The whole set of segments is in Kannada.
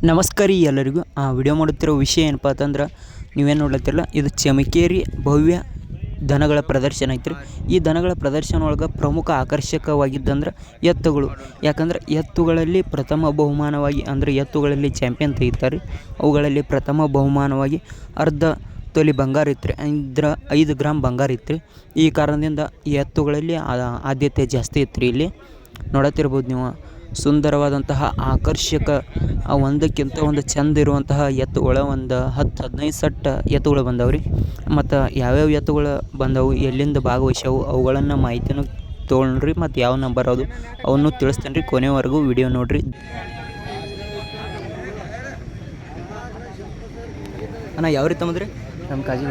ನಮಸ್ಕಾರ ರೀ ಎಲ್ಲರಿಗೂ. ವಿಡಿಯೋ ಮಾಡುತ್ತಿರೋ ವಿಷಯ ಏನಪ್ಪ ಅಂತಂದ್ರೆ ನೀವೇನು ನೋಡ್ಲತ್ತಿರಲ್ಲ, ಇದು ಚಮಕೇರಿ ಭವ್ಯ ದನಗಳ ಪ್ರದರ್ಶನ ಐತ್ರಿ. ಈ ದನಗಳ ಪ್ರದರ್ಶನ ಒಳಗೆ ಪ್ರಮುಖ ಆಕರ್ಷಕವಾಗಿದ್ದಂದ್ರೆ ಎತ್ತುಗಳು. ಯಾಕಂದ್ರೆ ಎತ್ತುಗಳಲ್ಲಿ ಪ್ರಥಮ ಬಹುಮಾನವಾಗಿ ಅಂದರೆ ಎತ್ತುಗಳಲ್ಲಿ ಚಾಂಪಿಯನ್ ತೆಗಿತಾರೆ. ಅವುಗಳಲ್ಲಿ ಪ್ರಥಮ ಬಹುಮಾನವಾಗಿ ಅರ್ಧ ತೊಲಿ ಬಂಗಾರ ಇತ್ತು ರೀ, 5 ಗ್ರಾಮ್ ಬಂಗಾರ ಇತ್ತು ರೀ. ಈ ಕಾರಣದಿಂದ ಈ ಎತ್ತುಗಳಲ್ಲಿ ಆದ್ಯತೆ ಜಾಸ್ತಿ ಇತ್ತು ರೀ. ಇಲ್ಲಿ ನೋಡತ್ತಿರ್ಬೋದು ನೀವು ಸುಂದರವಾದಂತಹ ಆಕರ್ಷಕ ಒಂದಕ್ಕಿಂತ ಒಂದು ಚೆಂದ ಇರುವಂತಹ ಎತ್ತುಗಳ ಒಂದು 10-15 ಸೆಟ್ ಎತ್ತುಗಳು ಬಂದವ್ರಿ. ಮತ್ತು ಯಾವ್ಯಾವ ಎತ್ತುಗಳು ಬಂದವು, ಎಲ್ಲಿಂದ ಭಾಗವಹಿಸ್ಯಾವು, ಅವುಗಳನ್ನು ಮಾಹಿತಿನೂ ತೊಗೊಳ್ರಿ. ಮತ್ತು ಯಾವ ನಂಬರ್ ಅದು ಅವನ್ನು ತಿಳಿಸ್ತೇನೆ ರೀ. ಕೊನೆವರೆಗೂ ವಿಡಿಯೋ ನೋಡಿರಿ. ಅಣ್ಣ ಯಾವ ರೀತಿ ತಮ್ಮದ್ರಿ? ನಮ್ಮ ಕಾಜಿ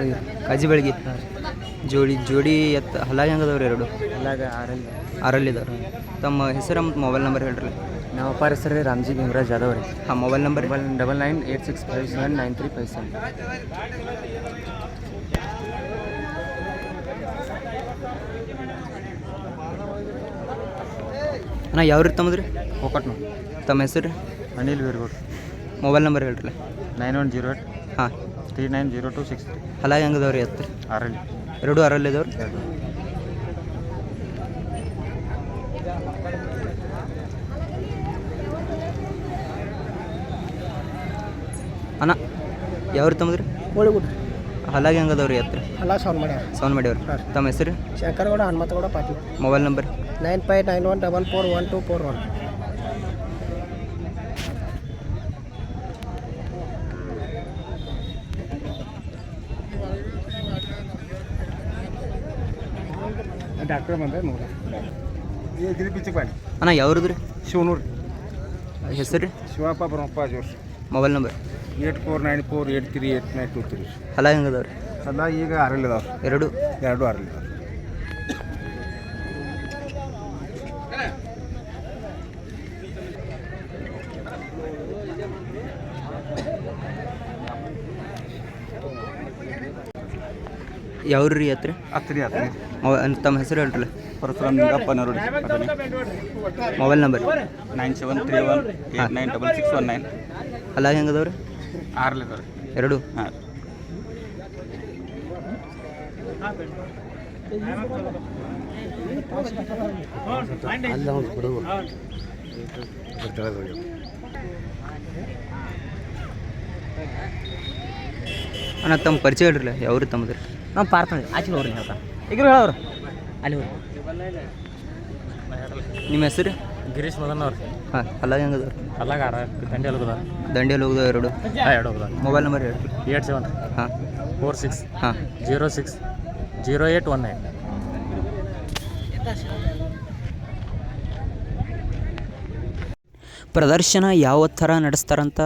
ಬೆಳಗ್ಗೆ ಜೋಡಿ ಎತ್ತು ಹಲಾಗಿ ಹೆಂಗದವ್ರಿ? ಎರಡು ಆರಲ್ಲಿದ್ದಾವೆ. ತಮ್ಮ ಹೆಸರು ಮತ್ತು ಮೊಬೈಲ್ ನಂಬರ್ ಹೇಳ್ರಿ. ನಮ್ಮ ಅಪ್ಪ ಹೆಸರು ರೀ ರಾಮ್ಜಿ ಭೀಮರಾಜ್ ಜಾಧವ್ ರೀ. ಹಾಂ, ಮೊಬೈಲ್ ನಂಬರ್ 9986579357. ಅಣ್ಣ ಯಾವ ರೀತಿ ತಮ್ಮದ್ರಿ? ಹೋಕಟ್ನು. ತಮ್ಮ ಹೆಸರು? ಅನಿಲ್ ವೀರ್ಗೌಡ್. ಮೊಬೈಲ್ ನಂಬರ್ ಹೇಳ್ರಿ. 9108 ಹಾಂ 390263. ಹಲಾಗಿ ಹೆಂಗದವ್ರಿ ಎತ್ತು? ಆರಲ್ಲಿ. ಎರಡು ಆರಲ್ಲಿದ್ದಾವ್ರಿ. ಅಣ್ಣ ಯಾವ ರೀತಿ ತಮ್ಮದ್ರಿ? ಕೋಳಿಗುಡ್ರಿ. ಹಲಾಗಿ ಹೆಂಗದವ್ರಿ ಎತ್ತು? ಎಲ್ಲ ಸೌಂಡ್ ಮಾಡ್ಯಾರ. ಸೌಂಡ್ ಮಾಡ್ಯವ್ರಿ. ತಮ್ಮ ಹೆಸರು? Shankaragouda Hanumanthagouda Patil. Mobile number 9591441241. Doctor ಬಂದ್ರೆ ನೋಡ ಅಣ್ಣ ಯಾವ್ರದ್ರಿ? ಶಿವನೂರು. ಹೆಸರು? ಶಿವಪ್ಪ ಬ್ರಹ್ಮಪ್ಪ ಜೋಶ್. Mobile number 8494838923. ಹಲಾಗಿ ಹೆಂಗದವ್ರಿ? ಅಲ್ಲ ಈಗ ಆರಲ್ಲಿದಾವ್ರಿ. ಎರಡು ಆರಲ್ಲಿದಾವ್ರಿ. ಯಾವ್ರಿ ಎತ್ತು? ಹತ್ರಿ ತಮ್ಮ ಹೆಸರು ಹೇಳ್ರಲ್ಲ. ಪರಶುರಾಮ್ ನಿಂಗಪ್ಪ ನರೋಡಿ. Mobile number 9731896619. ಹಲಾಗಿ ಹೆಂಗದವ್ರಿ? ಆರಲ್ಲಿದಾವ್ರಿ. ಎರಡು ಹಾಂ. ಅಣ್ಣ ತಮ್ಮ ಪರಿಚಯ ಹೇಳ್ರಲ್ಲ. ಯಾವ್ರಿ ತಮ್ಮದ್ರಿ? ನಮ್ಮ ಪಾರ್ಥ ಆಚೆ ಹೋಗ್ರಿ ಹೇಳ್ತಾ ಈಗ ಹೇಳೋರು ಅಲ್ಲಿ ಹೋಗಿ. ನಿಮ್ಮ ಹೆಸರು? ಗಿರೀಶ್ ಮದನ್ ಅವ್ರಿ. ಹಾಂ, ಹಲಾಗಿ ಹೆಂಗದವ್ರಿ? ಅಲ್ಲಾಗ ದಂಡಿಯಲ್ಲಿ ಹೋಗುದ. ದಂಡಿಯಲ್ಲಿ ಹೋಗುದ ಎರಡು. ಎರಡು ಹೋಗುದ. ಮೊಬೈಲ್ ನಂಬರ್ ಹೇಳ್ರಿ. 87 ಹಾಂ 46 ಹಾಂ 06 0819. ಪ್ರದರ್ಶನ ಯಾವ ಥರ ನಡೆಸ್ತಾರಂತ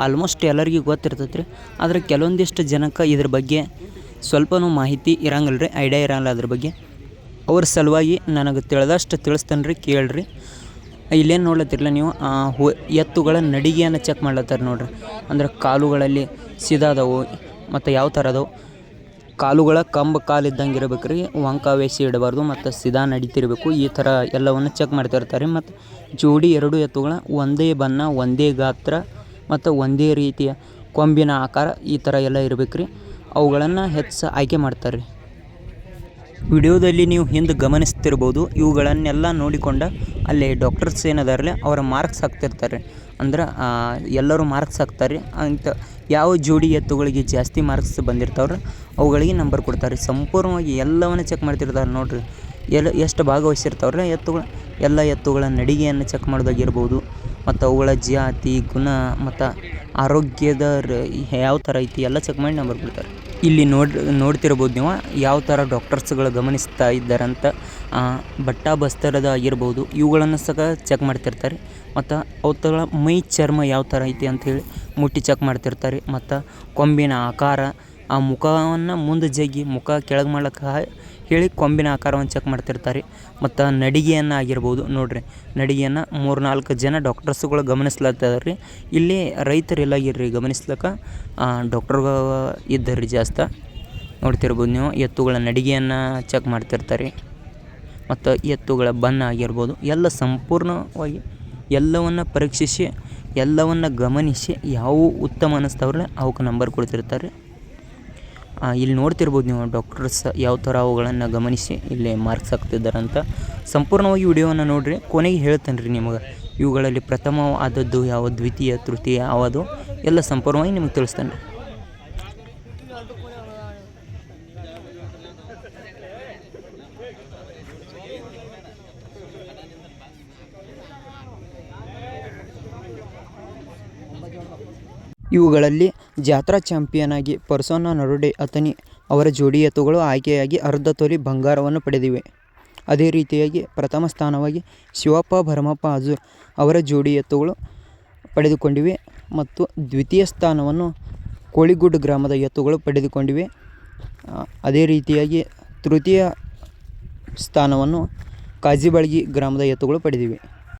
ಆಲ್ಮೋಸ್ಟ್ ಎಲ್ಲರಿಗೂ ಗೊತ್ತಿರ್ತೈತೆ ರೀ. ಆದರೆ ಕೆಲವೊಂದಿಷ್ಟು ಜನಕ್ಕೆ ಇದ್ರ ಬಗ್ಗೆ ಸ್ವಲ್ಪನೂ ಮಾಹಿತಿ ಇರಂಗಿಲ್ಲ ರೀ, ಐಡಿಯಾ ಇರಂಗಿಲ್ಲ ಅದ್ರ ಬಗ್ಗೆ. ಅವ್ರ ಸಲುವಾಗಿ ನನಗೆ ತಿಳಿದಷ್ಟು ತಿಳಿಸ್ತೇನೆ ರೀ, ಕೇಳ್ರಿ. ಇಲ್ಲೇನು ನೋಡ್ಲತ್ತಿರಲ್ಲ ನೀವು, ಎತ್ತುಗಳ ನಡಿಗೆಯನ್ನು ಚೆಕ್ ಮಾಡ್ಲತ್ತಾರೆ ನೋಡ್ರಿ. ಅಂದ್ರೆ ಕಾಲುಗಳಲ್ಲಿ ಸಿದಾದವು ಮತ್ತು ಯಾವ ಥರ ಅದಾವು. ಕಾಲುಗಳ ಕಾಲು ಇದ್ದಂಗೆ ಇರಬೇಕು ರೀ, ವಂಕಾವೇಶಿ ಇಡಬಾರ್ದು ಮತ್ತು ಸಿದಾ ನಡೀತಿರ್ಬೇಕು. ಈ ಥರ ಎಲ್ಲವನ್ನು ಚೆಕ್ ಮಾಡ್ತಿರ್ತಾರೆ. ಮತ್ತು ಜೋಡಿ ಎರಡು ಎತ್ತುಗಳ ಒಂದೇ ಬಣ್ಣ, ಒಂದೇ ಗಾತ್ರ ಮತ್ತು ಒಂದೇ ರೀತಿಯ ಕೊಂಬಿನ ಆಕಾರ ಈ ಥರ ಎಲ್ಲ ಇರಬೇಕು ರೀ. ಅವುಗಳನ್ನು ಹೆಚ್ಚು ಆಯ್ಕೆ ಮಾಡ್ತಾರೆ ರೀ. ವಿಡಿಯೋದಲ್ಲಿ ನೀವು ಹಿಂದೆ ಗಮನಿಸ್ತಿರ್ಬೋದು. ಇವುಗಳನ್ನೆಲ್ಲ ನೋಡಿಕೊಂಡು ಅಲ್ಲಿ ಡಾಕ್ಟರ್ಸ್ ಏನದಾರಲ್ಲ ಅವರ ಮಾರ್ಕ್ಸ್ ಹಾಕ್ತಿರ್ತಾರೆ. ಅಂದ್ರೆ ಎಲ್ಲರೂ ಮಾರ್ಕ್ಸ್ ಹಾಕ್ತಾರೆ ಅಂತ. ಯಾವ ಜೋಡಿ ಎತ್ತುಗಳಿಗೆ ಜಾಸ್ತಿ ಮಾರ್ಕ್ಸ್ ಬಂದಿರ್ತಾವ್ರೆ ಅವುಗಳಿಗೆ ನಂಬರ್ ಕೊಡ್ತಾರೆ. ಸಂಪೂರ್ಣವಾಗಿ ಎಲ್ಲವನ್ನು ಚೆಕ್ ಮಾಡ್ತಿರ್ತಾರೆ ನೋಡ್ರಿ. ಎಷ್ಟು ಭಾಗವಹಿಸಿರ್ತಾವ್ರೆ ಎತ್ತುಗಳು, ಎಲ್ಲ ಎತ್ತುಗಳ ನಡಿಗೆಯನ್ನು ಚೆಕ್ ಮಾಡೋದಾಗಿರ್ಬೋದು. ಮತ್ತು ಅವುಗಳ ಜಾತಿ, ಗುಣ ಮತ್ತು ಆರೋಗ್ಯದ ಯಾವ ಥರ ಐತಿ ಎಲ್ಲ ಚೆಕ್ ಮಾಡಿ ನಂಬರ್ ಕೊಡ್ತಾರೆ. ಇಲ್ಲಿ ನೋಡ್ತಿರ್ಬೋದು ನೀವು ಯಾವ ಥರ ಡಾಕ್ಟರ್ಸ್ಗಳು ಗಮನಿಸ್ತಾ ಇದ್ದಾರಂತ. ಬಟ್ಟಾ ಬಸ್ತರದ ಆಗಿರ್ಬೋದು ಇವುಗಳನ್ನು ಸಹ ಚೆಕ್ ಮಾಡ್ತಿರ್ತಾರೆ. ಮತ್ತು ಅವುಗಳ ಮೈ ಚರ್ಮ ಯಾವ ಥರ ಐತಿ ಅಂಥೇಳಿ ಮುಟ್ಟಿ ಚೆಕ್ ಮಾಡ್ತಿರ್ತಾರೆ. ಮತ್ತು ಕೊಂಬಿನ ಆಕಾರ, ಆ ಮುಖವನ್ನು ಮುಂದೆ ಜಗ್ಗಿ ಮುಖ ಕೆಳಗೆ ಮಾಡ್ಲಿಕ್ಕೆ ಹೇಳಿ ಕೊಂಬಿನ ಆಕಾರವನ್ನು ಚೆಕ್ ಮಾಡ್ತಿರ್ತಾರೆ. ಮತ್ತು ನಡಿಗೆಯನ್ನು ಆಗಿರ್ಬೋದು ನೋಡ್ರಿ. ನಡಿಗೆಯನ್ನು 3-4 ಜನ ಡಾಕ್ಟರ್ಸ್ಗಳು ಗಮನಿಸ್ಲತ್ತಿದ್ದಾರೆ ರೀ. ಇಲ್ಲಿ ರೈತರೆಲ್ಲ ಇರ್ರಿ ಗಮನಿಸ್ಲಿಕ್ಕೆ, ಡಾಕ್ಟರ್ಗಳು ಇದ್ದಾರೆ ಜಾಸ್ತಿ. ನೋಡ್ತಿರ್ಬೋದು ನೀವು ಎತ್ತುಗಳ ನಡಿಗೆಯನ್ನು ಚೆಕ್ ಮಾಡ್ತಿರ್ತಾರೆ. ಮತ್ತು ಎತ್ತುಗಳ ಬಣ್ಣ ಆಗಿರ್ಬೋದು ಎಲ್ಲ ಸಂಪೂರ್ಣವಾಗಿ ಎಲ್ಲವನ್ನು ಪರೀಕ್ಷಿಸಿ ಎಲ್ಲವನ್ನು ಗಮನಿಸಿ ಯಾವುವು ಉತ್ತಮ ಅನ್ನಿಸ್ತಾವ್ರಲ್ಲ ಅವಕ್ಕೆ ನಂಬರ್ ಕೊಡ್ತಿರ್ತಾರೆ. ಇಲ್ಲಿ ನೋಡ್ತಿರ್ಬೋದು ನೀವು ಡಾಕ್ಟರ್ಸ್ ಯಾವ ಥರ ಅವುಗಳನ್ನು ಗಮನಿಸಿ ಇಲ್ಲಿ ಮಾರ್ಕ್ಸ್ ಹಾಕ್ತಿದ್ದಾರಂತ. ಸಂಪೂರ್ಣವಾಗಿ ವಿಡಿಯೋವನ್ನು ನೋಡಿರಿ, ಕೊನೆಗೆ ಹೇಳ್ತೇನೆ ರೀ ನಿಮಗೆ ಇವುಗಳಲ್ಲಿ ಪ್ರಥಮ ಆದದ್ದು ಯಾವ, ದ್ವಿತೀಯ, ತೃತೀಯ ಯಾವುದು ಎಲ್ಲ ಸಂಪೂರ್ಣವಾಗಿ ನಿಮಗೆ ತಿಳಿಸ್ತೇನೆ. ಇವುಗಳಲ್ಲಿ ಜಾತ್ರಾ ಚಾಂಪಿಯನ್ ಆಗಿ ಪರ್ಸೋನಾ ನರುಡೆ ಅಥನಿ ಅವರ ಜೋಡಿ ಎತ್ತುಗಳು ಆಯ್ಕೆಯಾಗಿ ಅರ್ಧ ತೊಲಿ ಬಂಗಾರವನ್ನು ಪಡೆದಿವೆ. ಅದೇ ರೀತಿಯಾಗಿ ಪ್ರಥಮ ಸ್ಥಾನವಾಗಿ ಶಿವಪ್ಪ ಭರಮಪ್ಪ ಅಜೂರ್ ಅವರ ಜೋಡಿ ಎತ್ತುಗಳು ಪಡೆದುಕೊಂಡಿವೆ ಮತ್ತು ದ್ವಿತೀಯ ಸ್ಥಾನವನ್ನು ಕೋಳಿಗುಡ್ ಗ್ರಾಮದ ಎತ್ತುಗಳು ಪಡೆದುಕೊಂಡಿವೆ. ಅದೇ ರೀತಿಯಾಗಿ ತೃತೀಯ ಸ್ಥಾನವನ್ನು ಕಾಜಿಬಳ್ಗಿ ಗ್ರಾಮದ ಎತ್ತುಗಳು ಪಡೆದಿವೆ.